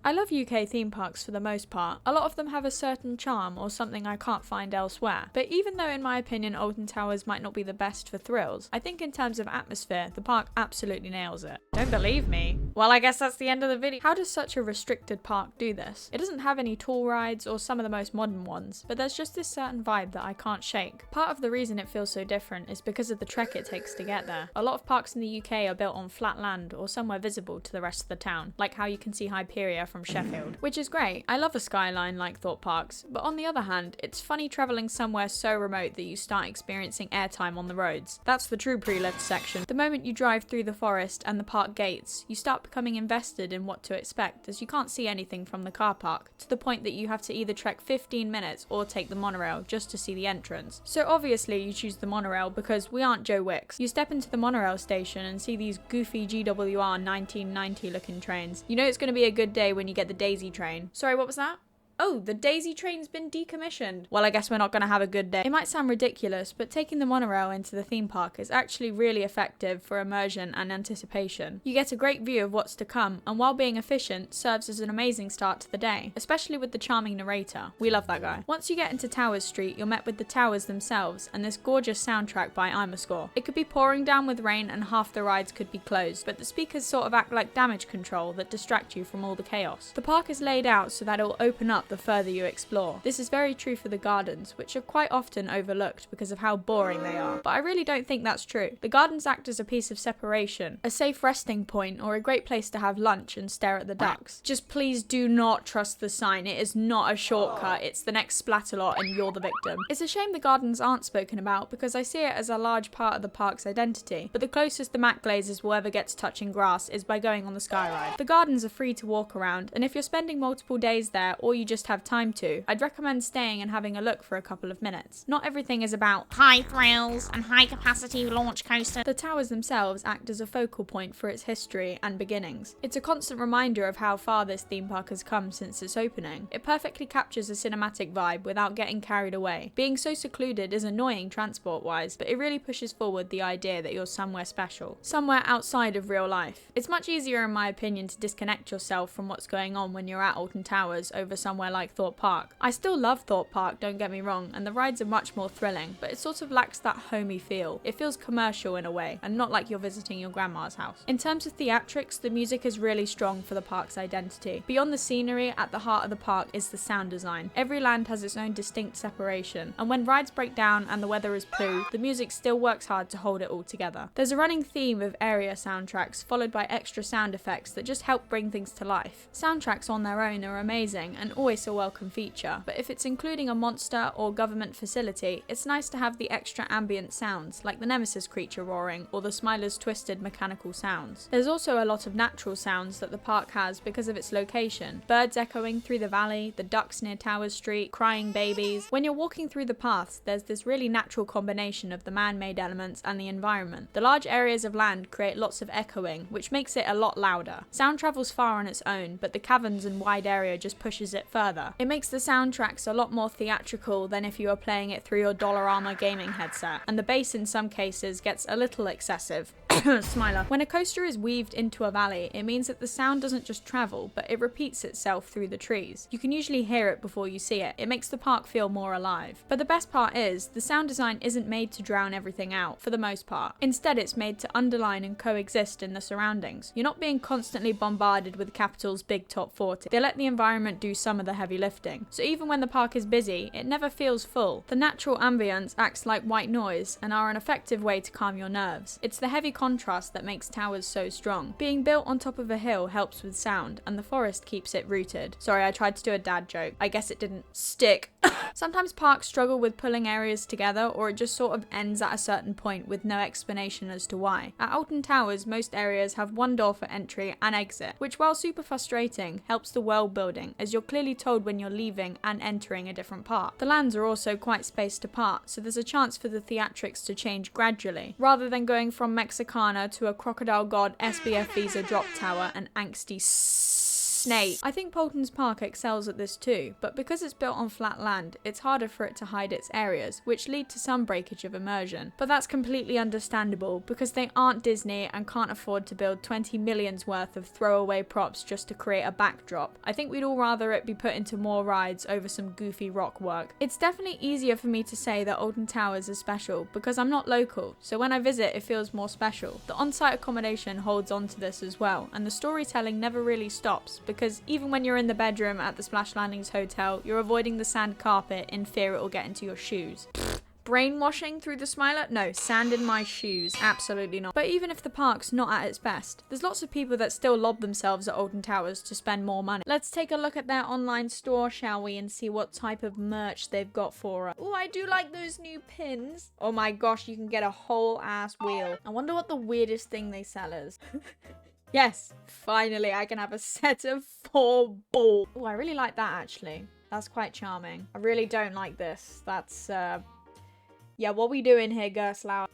I love UK theme parks for the most part. A lot of them have a certain charm or something I can't find elsewhere. But even though in my opinion Alton Towers might not be the best for thrills, I think in terms of atmosphere, the park absolutely nails it. Don't believe me? Well, I guess that's the end of the video. How does such a restricted park do this? It doesn't have any tall rides or some of the most modern ones, but there's just this certain vibe that I can't shake. Part of the reason it feels so different is because of the trek it takes to get there. A lot of parks in the UK are built on flat land or somewhere visible to the rest of the town, like how you can see Hyperia from Sheffield, which is great. I love a skyline like Thorpe Park's, but on the other hand, it's funny travelling somewhere so remote that you start experiencing airtime on the roads. That's the true pre-lift section. The moment you drive through the forest and the park gates, you start becoming invested in what to expect, as you can't see anything from the car park, to the point that you have to either trek 15 minutes or take the monorail just to see the entrance. So obviously you choose the monorail because we aren't Joe Wicks. You step into the monorail station and see these goofy GWR 1990 looking trains. You know it's going to be a good day when you get the Daisy train. Sorry, what was that? Oh, the Daisy train's been decommissioned. Well, I guess we're not going to have a good day. It might sound ridiculous, but taking the monorail into the theme park is actually really effective for immersion and anticipation. You get a great view of what's to come, and while being efficient, serves as an amazing start to the day, especially with the charming narrator. We love that guy. Once you get into Towers Street, you're met with the towers themselves and this gorgeous soundtrack by Imascore. It could be pouring down with rain and half the rides could be closed, but the speakers sort of act like damage control that distract you from all the chaos. The park is laid out so that it will open up the further you explore. This is very true for the gardens, which are quite often overlooked because of how boring they are, but I really don't think that's true. The gardens act as a piece of separation, a safe resting point, or a great place to have lunch and stare at the ducks. Just please do not trust the sign. It is not a shortcut. It's the next Splatterlot and you're the victim. It's a shame the gardens aren't spoken about because I see it as a large part of the park's identity, but the closest the Mac Glazers will ever get to touching grass is by going on the Sky Ride. The gardens are free to walk around, and if you're spending multiple days there or you just have time to, I'd recommend staying and having a look for a couple of minutes. Not everything is about high thrills and high capacity launch coaster. The towers themselves act as a focal point for its history and beginnings. It's a constant reminder of how far this theme park has come since its opening. It perfectly captures a cinematic vibe without getting carried away. Being so secluded is annoying transport-wise, but it really pushes forward the idea that you're somewhere special, somewhere outside of real life. It's much easier, in my opinion, to disconnect yourself from what's going on when you're at Alton Towers over somewhere like Thorpe Park. I still love Thorpe Park, don't get me wrong, and the rides are much more thrilling, but it sort of lacks that homey feel. It feels commercial in a way, and not like you're visiting your grandma's house. In terms of theatrics, the music is really strong for the park's identity. Beyond the scenery, at the heart of the park is the sound design. Every land has its own distinct separation, and when rides break down and the weather is blue, the music still works hard to hold it all together. There's a running theme of area soundtracks, followed by extra sound effects that just help bring things to life. Soundtracks on their own are amazing, and always a welcome feature, but if it's including a monster or government facility, it's nice to have the extra ambient sounds, like the Nemesis creature roaring or the Smiler's twisted mechanical sounds. There's also a lot of natural sounds that the park has because of its location. Birds echoing through the valley, the ducks near Towers Street, crying babies. When you're walking through the paths, there's this really natural combination of the man-made elements and the environment. The large areas of land create lots of echoing, which makes it a lot louder. Sound travels far on its own, but the caverns and wide area just pushes it further. It makes the soundtracks a lot more theatrical than if you were playing it through your Dollarama gaming headset, and the bass in some cases gets a little excessive. Smiler. When a coaster is weaved into a valley, it means that the sound doesn't just travel, but it repeats itself through the trees. You can usually hear it before you see it. It makes the park feel more alive. But the best part is, the sound design isn't made to drown everything out, for the most part. Instead, it's made to underline and coexist in the surroundings. You're not being constantly bombarded with Capital's big top 40. They let the environment do some of the heavy lifting. So even when the park is busy, it never feels full. The natural ambience acts like white noise and are an effective way to calm your nerves. It's the heavy contrast that makes Towers so strong. Being built on top of a hill helps with sound, and the forest keeps it rooted. Sorry, I tried to do a dad joke. I guess it didn't stick. Sometimes parks struggle with pulling areas together, or it just sort of ends at a certain point with no explanation as to why. At Alton Towers, most areas have one door for entry and exit, which, while super frustrating, helps the world building, as you're clearly told when you're leaving and entering a different part. The lands are also quite spaced apart, so there's a chance for the theatrics to change gradually, rather than going from Mexicana to a Crocodile God SBF visa drop tower and angsty snake. I think Bolton's Park excels at this too, but because it's built on flat land, it's harder for it to hide its areas, which lead to some breakage of immersion. But that's completely understandable because they aren't Disney and can't afford to build 20 millions worth of throwaway props just to create a backdrop. I think we'd all rather it be put into more rides over some goofy rock work. It's definitely easier for me to say that Alton Towers is special because I'm not local, so when I visit it feels more special. The on-site accommodation holds on to this as well, and the storytelling never really stops because even when you're in the bedroom at the Splash Landings Hotel, you're avoiding the sand carpet in fear it will get into your shoes. Brainwashing through the smiler? No, sand in my shoes. Absolutely not. But even if the park's not at its best, there's lots of people that still lob themselves at Alton Towers to spend more money. Let's take a look at their online store, shall we, and see what type of merch they've got for us. Oh, I do like those new pins. Oh my gosh, you can get a whole ass wheel. I wonder what the weirdest thing they sell is. Yes, finally I can have a set of 4 balls. Oh, I really like that actually. That's quite charming. I really don't like this. That's, yeah, what we doing here, Gerslau?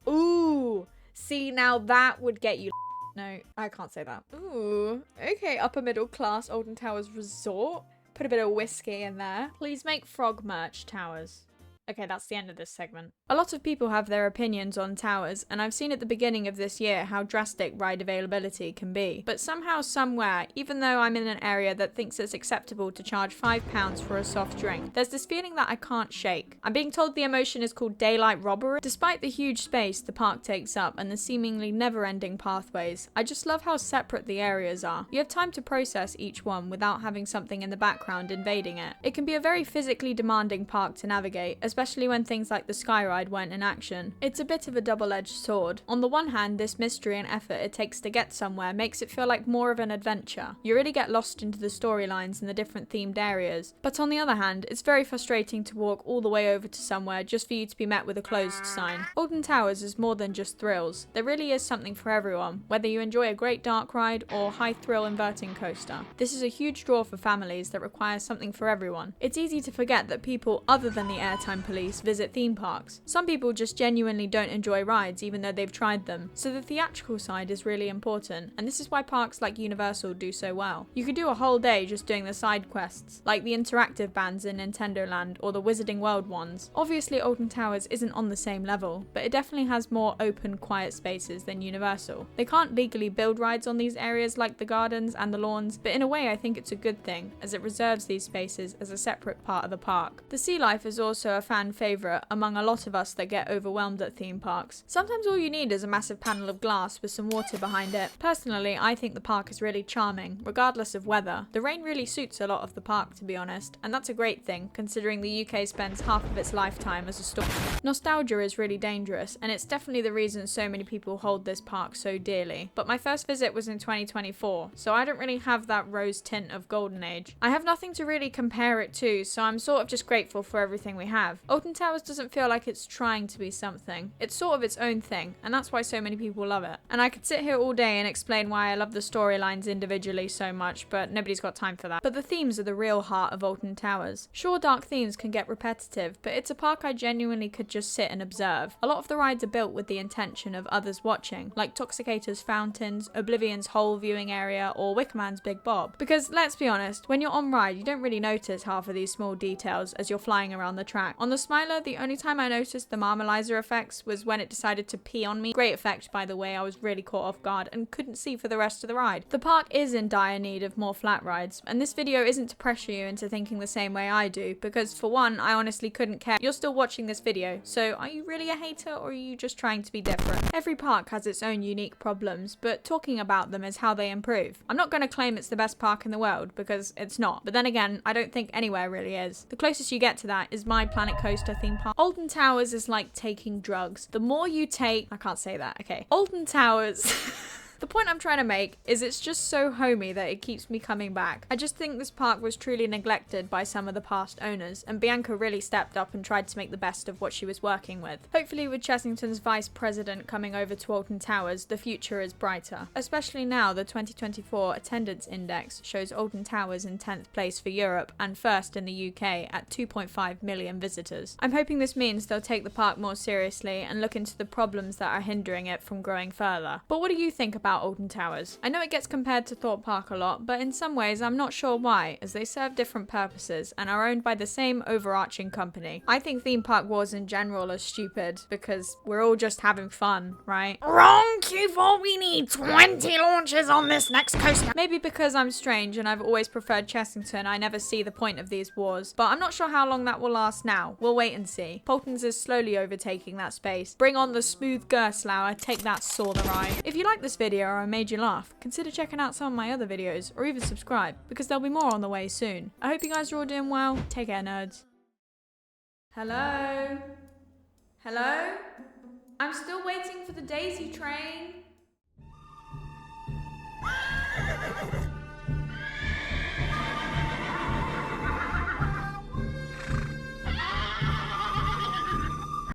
Ooh, see, now that would get you. No, I can't say that. Ooh, okay, upper middle class Alton Towers Resort. Put a bit of whiskey in there. Please make frog merch, Towers. Okay, that's the end of this segment. A lot of people have their opinions on towers, and I've seen at the beginning of this year how drastic ride availability can be. But somehow, somewhere, even though I'm in an area that thinks it's acceptable to charge £5 for a soft drink, there's this feeling that I can't shake. I'm being told the emotion is called daylight robbery. Despite the huge space the park takes up and the seemingly never-ending pathways, I just love how separate the areas are. You have time to process each one without having something in the background invading it. It can be a very physically demanding park to navigate, especially when things like the Skyride weren't in action. It's a bit of a double-edged sword. On the one hand, this mystery and effort it takes to get somewhere makes it feel like more of an adventure. You really get lost into the storylines and the different themed areas. But on the other hand, it's very frustrating to walk all the way over to somewhere just for you to be met with a closed sign. Alton Towers is more than just thrills. There really is something for everyone, whether you enjoy a great dark ride or high-thrill inverting coaster. This is a huge draw for families that requires something for everyone. It's easy to forget that people other than the airtime police visit theme parks. Some people just genuinely don't enjoy rides even though they've tried them, so the theatrical side is really important, and this is why parks like Universal do so well. You could do a whole day just doing the side quests, like the interactive bands in Nintendo Land or the Wizarding World ones. Obviously Alton Towers isn't on the same level, but it definitely has more open, quiet spaces than Universal. They can't legally build rides on these areas like the gardens and the lawns, but in a way I think it's a good thing, as it reserves these spaces as a separate part of the park. The sea life is also a fan favourite among a lot of us that get overwhelmed at theme parks. Sometimes all you need is a massive panel of glass with some water behind it. Personally, I think the park is really charming, regardless of weather. The rain really suits a lot of the park, to be honest, and that's a great thing, considering the UK spends half of its lifetime as a storm. Nostalgia is really dangerous, and it's definitely the reason so many people hold this park so dearly. But my first visit was in 2024, so I don't really have that rose tint of golden age. I have nothing to really compare it to, so I'm sort of just grateful for everything we have. Alton Towers doesn't feel like it's trying to be something. It's sort of its own thing, and that's why so many people love it. And I could sit here all day and explain why I love the storylines individually so much, but nobody's got time for that. But the themes are the real heart of Alton Towers. Sure, dark themes can get repetitive, but it's a park I genuinely could just sit and observe. A lot of the rides are built with the intention of others watching, like Toxicator's Fountains, Oblivion's Hole viewing area, or Wickerman's Big Bob. Because let's be honest, when you're on ride, you don't really notice half of these small details as you're flying around the track. On the Smiler, the only time I noticed the Marmalizer effects was when it decided to pee on me. Great effect, by the way. I was really caught off guard and couldn't see for the rest of the ride. The park is in dire need of more flat rides, and this video isn't to pressure you into thinking the same way I do, because for one, I honestly couldn't care. You're still watching this video, so are you really a hater or are you just trying to be different? Every park has its own unique problems, but talking about them is how they improve. I'm not going to claim it's the best park in the world, because it's not, but then again, I don't think anywhere really is. The closest you get to that is my Planet Coaster theme park. Alton Towers is like taking drugs. The more you take, I can't say that, okay. Alton Towers The point I'm trying to make is it's just so homey that it keeps me coming back. I just think this park was truly neglected by some of the past owners, and Bianca really stepped up and tried to make the best of what she was working with. Hopefully with Chessington's vice president coming over to Alton Towers, the future is brighter. Especially now the 2024 attendance index shows Alton Towers in 10th place for Europe and first in the UK at 2.5 million visitors. I'm hoping this means they'll take the park more seriously and look into the problems that are hindering it from growing further. But what do you think about Alton Towers? I know it gets compared to Thorpe Park a lot, but in some ways I'm not sure why, as they serve different purposes and are owned by the same overarching company. I think theme park wars in general are stupid because we're all just having fun, right? Wrong, Q4, we need 20 launches on this next coaster. Maybe because I'm strange and I've always preferred Chessington, I never see the point of these wars, but I'm not sure how long that will last now. We'll wait and see. Polton's is slowly overtaking that space. Bring on the smooth Gerstlauer, take that saw the ride. If you like this video or I made you laugh, consider checking out some of my other videos or even subscribe because there'll be more on the way soon. I hope you guys are all doing well. Take care, nerds. Hello? Hello? I'm still waiting for the Daisy train.